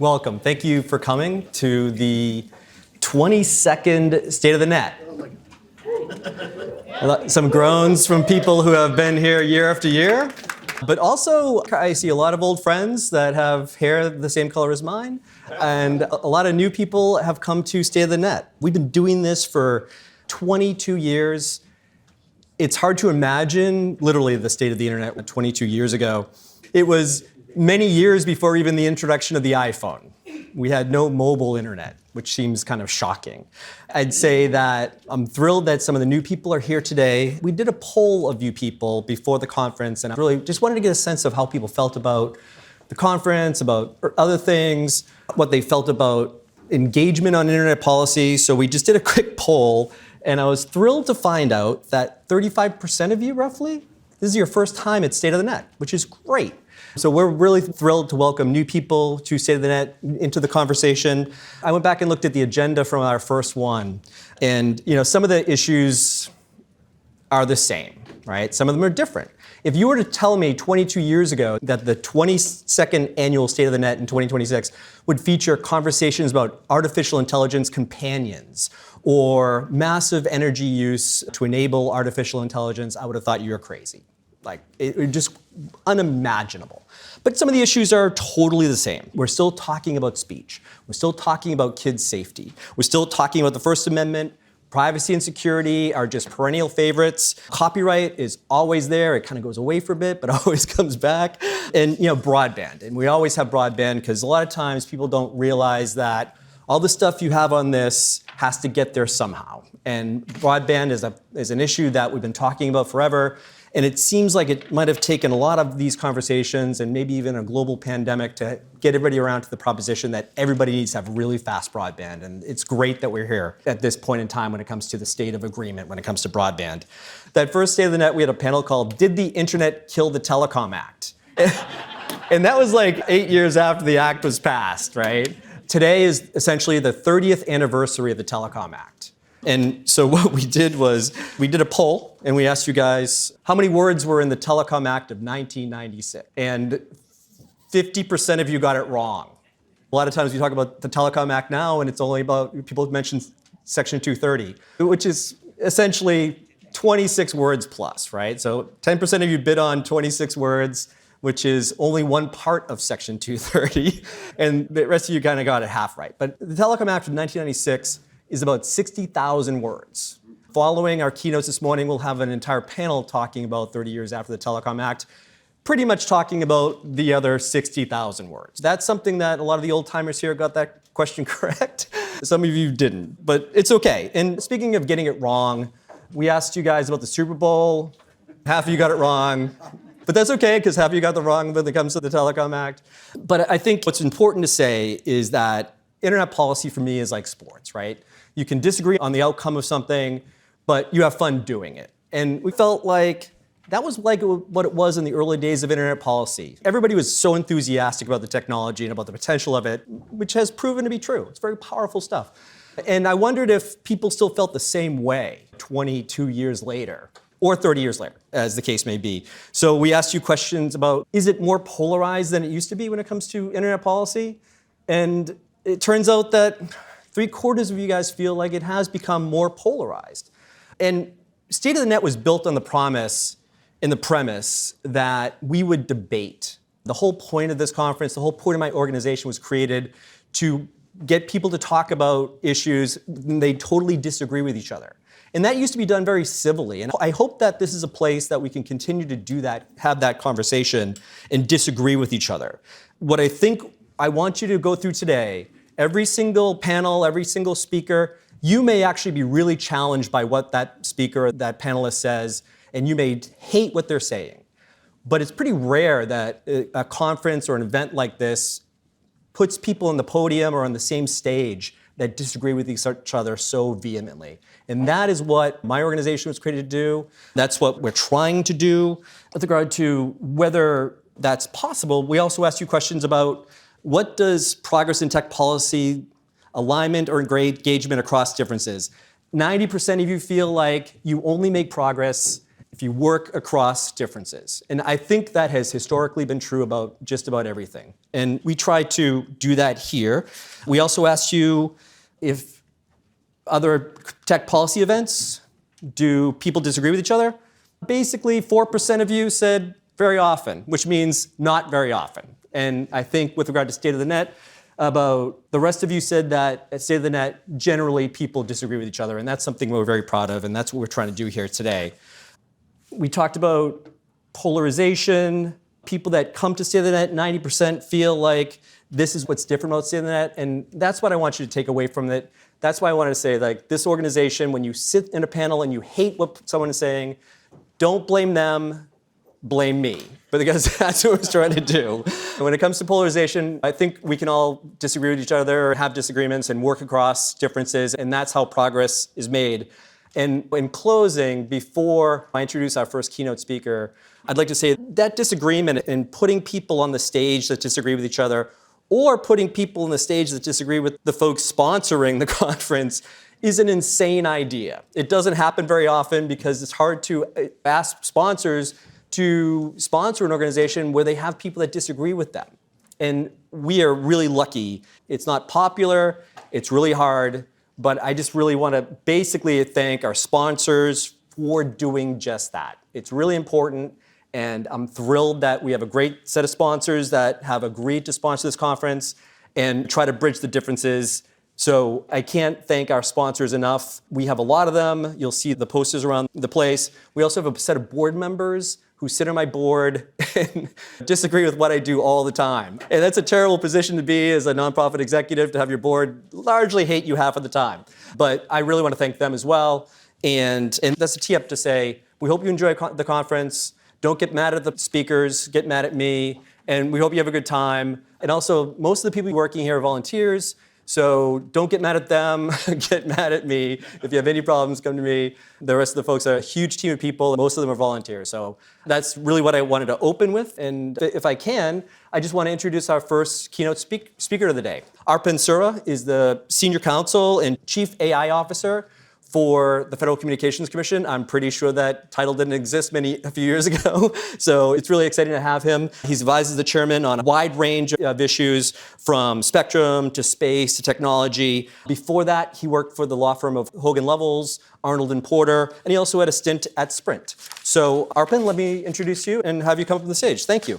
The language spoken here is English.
Welcome. Thank you for coming to the 22nd State of the Net. Some groans from people who have been here year after year. But also, I see a lot of old friends that have hair the same color as mine. And a lot of new people have come to State of the Net. We've been doing this for 22 years. It's hard to imagine, literally, the state of the internet 22 years ago. It was many years before even the introduction of the iPhone. We had no mobile internet, which seems kind of shocking. I'd say that I'm thrilled that some of the new people are here today. We did a poll of you people before the conference, and I really just wanted to get a sense of how people felt about the conference, about other things, what they felt about engagement on internet policy. So we just did a quick poll, and I was thrilled to find out that 35% of you, roughly, this is your first time at State of the Net, which is great. So we're really thrilled to welcome new people to State of the Net into the conversation. I went back and looked at the agenda from our first one. And some of the issues are the same, right? Some of them are different. If you were to tell me 22 years ago that the 22nd annual State of the Net in 2026 would feature conversations about artificial intelligence companions or massive energy use to enable artificial intelligence, I would have thought you were crazy. It just unimaginable. But some of the issues are totally the same. We're still talking about speech. We're still talking about kids' safety. We're still talking about the First Amendment. Privacy and security are just perennial favorites. Copyright is always there. It kind of goes away for a bit, but always comes back. And broadband. And we always have broadband because a lot of times people don't realize that all the stuff you have on this has to get there somehow. And broadband is an issue that we've been talking about forever. And it seems like it might have taken a lot of these conversations and maybe even a global pandemic to get everybody around to the proposition that everybody needs to have really fast broadband. And it's great that we're here at this point in time when it comes to the state of agreement when it comes to broadband. That first State of the Net, we had a panel called Did the Internet Kill the Telecom Act? And that was like 8 years after the act was passed, right? Today is essentially the 30th anniversary of the Telecom Act. And so what we did was we did a poll and we asked you guys how many words were in the Telecom Act of 1996. And 50% of you got it wrong. A lot of times we talk about the Telecom Act now and it's only about, people mention Section 230, which is essentially 26 words plus, right? So 10% of you bid on 26 words, which is only one part of Section 230. And the rest of you kind of got it half right. But the Telecom Act of 1996 is about 60,000 words. Following our keynotes this morning, we'll have an entire panel talking about 30 years after the Telecom Act, pretty much talking about the other 60,000 words. That's something that a lot of the old timers here got that question correct. Some of you didn't, but it's okay. And speaking of getting it wrong, we asked you guys about the Super Bowl. Half of you got it wrong. But that's okay, because half of you got it wrong when it comes to the Telecom Act. But I think what's important to say is that internet policy for me is like sports, right? You can disagree on the outcome of something, but you have fun doing it. And we felt like that was like what it was in the early days of internet policy. Everybody was so enthusiastic about the technology and about the potential of it, which has proven to be true. It's very powerful stuff. And I wondered if people still felt the same way 22 years later, or 30 years later, as the case may be. So we asked you questions about, is it more polarized than it used to be when it comes to internet policy? And it turns out that 3/4 of you guys feel like it has become more polarized. And State of the Net was built on the promise and the premise that we would debate. The whole point of this conference, the whole point of my organization was created to get people to talk about issues when they totally disagree with each other. And that used to be done very civilly. And I hope that this is a place that we can continue to do that, have that conversation and disagree with each other. What I think I want you to go through today, every single panel, every single speaker, you may actually be really challenged by what that speaker, that panelist says, and you may hate what they're saying. But it's pretty rare that a conference or an event like this puts people on the podium or on the same stage that disagree with each other so vehemently. And that is what my organization was created to do. That's what we're trying to do. With regard to whether that's possible, we also asked you questions about what does progress in tech policy, alignment or engagement across differences? 90% of you feel like you only make progress if you work across differences. And I think that has historically been true about just about everything. And we try to do that here. We also asked you if other tech policy events, do people disagree with each other? Basically, 4% of you said very often, which means not very often. And I think with regard to State of the Net, about the rest of you said that at State of the Net, generally people disagree with each other, and that's something we're very proud of, and that's what we're trying to do here today. We talked about polarization. People that come to State of the Net, 90% feel like this is what's different about State of the Net, and that's what I want you to take away from it. That's why I wanted to say, like, this organization, when you sit in a panel and you hate what someone is saying, don't blame them, blame me. But because that's what we're trying to do. When it comes to polarization, I think we can all disagree with each other, have disagreements, and work across differences, and that's how progress is made. And in closing, before I introduce our first keynote speaker, I'd like to say that disagreement and putting people on the stage that disagree with each other, or putting people on the stage that disagree with the folks sponsoring the conference, is an insane idea. It doesn't happen very often because it's hard to ask sponsors to sponsor an organization where they have people that disagree with them. And we are really lucky. It's not popular, it's really hard, but I just really want to basically thank our sponsors for doing just that. It's really important, and I'm thrilled that we have a great set of sponsors that have agreed to sponsor this conference and try to bridge the differences. So I can't thank our sponsors enough. We have a lot of them. You'll see the posters around the place. We also have a set of board members who sit on my board and disagree with what I do all the time. And that's a terrible position to be as a nonprofit executive, to have your board largely hate you half of the time. But I really want to thank them as well. And that's a tee up to say, we hope you enjoy the conference. Don't get mad at the speakers, get mad at me. And we hope you have a good time. And also, most of the people working here are volunteers. So don't get mad at them, get mad at me. If you have any problems, come to me. The rest of the folks are a huge team of people. Most of them are volunteers. So that's really what I wanted to open with. And if I can, I just want to introduce our first keynote speaker of the day. Arpan Sura is the Senior Counsel and Chief AI Officer for the Federal Communications Commission. I'm pretty sure that title didn't exist a few years ago. So it's really exciting to have him. He advises the chairman on a wide range of issues, from spectrum to space to technology. Before that, he worked for the law firm of Hogan Lovells, Arnold and Porter, and he also had a stint at Sprint. So Arpan, let me introduce you and have you come up on the stage. Thank you.